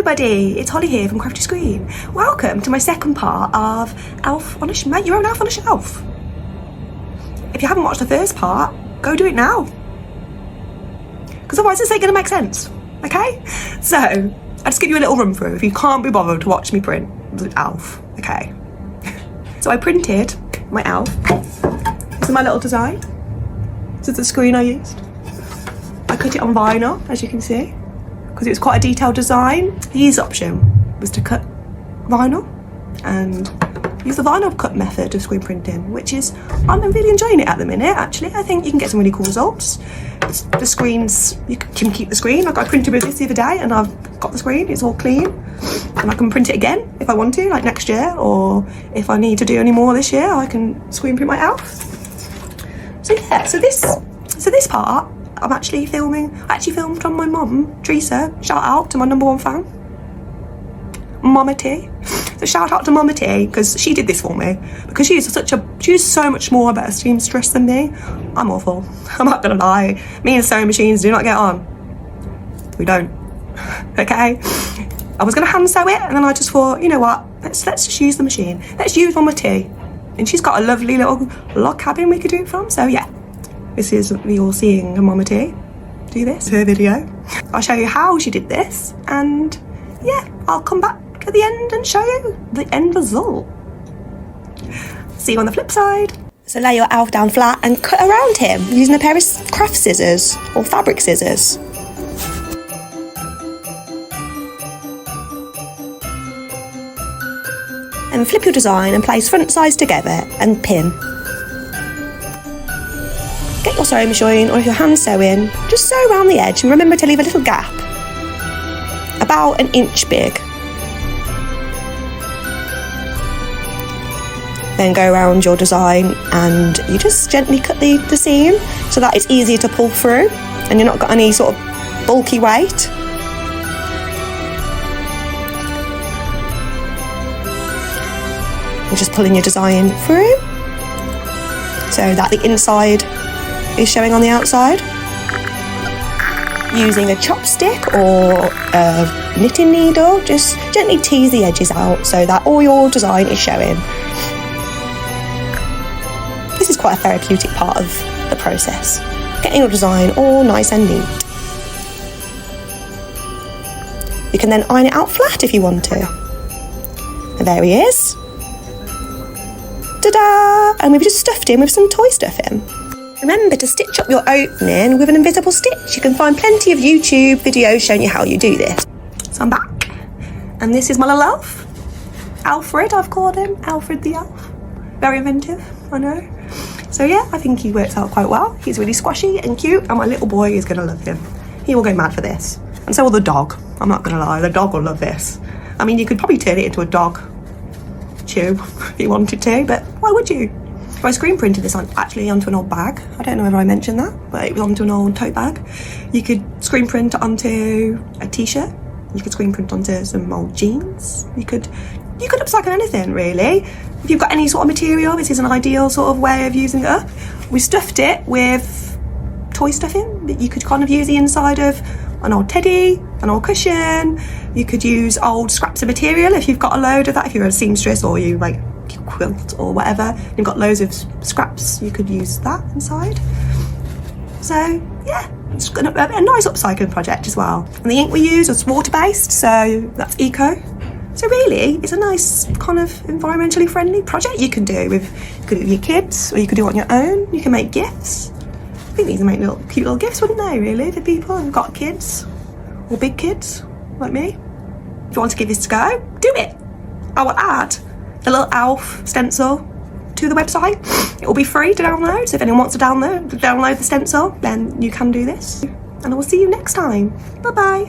everybody, it's Holly here from Crafty Screen. Welcome to my second part of Make Your Own Elf on a Shelf. If you haven't watched the first part, go do it now. Because otherwise this ain't going to make sense, okay? So, I'll just give you a little run through if you can't be bothered to watch me print the elf, okay? So I printed my elf. This is my little design. This is the screen I used. I cut it on vinyl, as you can see, because it was quite a detailed design. The easy option was to cut vinyl and use the vinyl cut method of screen printing, which is, I'm really enjoying it at the minute, actually. I think you can get some really cool results. The screens, you can keep the screen. Like I printed with this the other day and I've got the screen, it's all clean. And I can print it again if I want to, like next year, or if I need to do any more this year, I can screen print my elf. So yeah, so this part, I'm actually filming. I actually filmed on my mum, Teresa. Shout out to my #1 fan, Mama T. So shout out to Mama T, because she did this for me. Because she's so much more better seamstress than me. I'm awful. I'm not gonna lie. Me and sewing machines do not get on. We don't. Okay. I was gonna hand sew it, and then I just thought, you know what? Let's just use the machine. Let's use Mama T. And she's got a lovely little log cabin we could do it from. So yeah. This is me all seeing Mama T do this, her video. I'll show you how she did this, and yeah, I'll come back at the end and show you the end result. See you on the flip side. So lay your elf down flat and cut around him using a pair of craft scissors or fabric scissors. And flip your design and place front sides together and pin. Get your sewing machine, or if you're hand sewing, just sew around the edge and remember to leave a little gap, about 1 inch big. Then go around your design and you just gently cut the seam so that it's easier to pull through and you're not got any sort of bulky weight. You're just pulling your design through so that the inside is showing on the outside. Using a chopstick or a knitting needle, just gently tease the edges out so that all your design is showing. This is quite a therapeutic part of the process, getting your design all nice and neat. You can then iron it out flat if you want to. And there he is. Ta-da! And we've just stuffed him with some toy stuff in. Remember to stitch up your opening with an invisible stitch. You can find plenty of YouTube videos showing you how you do this. So I'm back. And this is my little elf. Alfred, I've called him. Alfred the elf. Very inventive, I know. So yeah, I think he works out quite well. He's really squashy and cute, and my little boy is going to love him. He will go mad for this. And so will the dog. I'm not going to lie, the dog will love this. I mean, you could probably turn it into a dog chew if you wanted to, but why would you? I screen printed this actually onto an old bag. I don't know whether I mentioned that, but it was onto an old tote bag. You could screen print onto a t-shirt. You could screen print onto some old jeans. You could upcycle anything really. If you've got any sort of material, this is an ideal sort of way of using it up. We stuffed it with toy stuffing. You could kind of use the inside of an old teddy, an old cushion. You could use old scraps of material if you've got a load of that. If you're a seamstress or you like quilt or whatever, you've got loads of scraps, you could use that inside. So yeah, it's a nice upcycling project as well. And the ink we use was water-based, so that's eco. So really, it's a nice kind of environmentally friendly project you can do with your kids, or you could do it on your own. You can make gifts. I think these would make cute little gifts, wouldn't they, really, for people who've got kids or big kids like me. If you want to give this a go, do it. I will add a little elf stencil to the website. It will be free to download, so if anyone wants to download the stencil, then you can do this. And I will see you next time. Bye bye.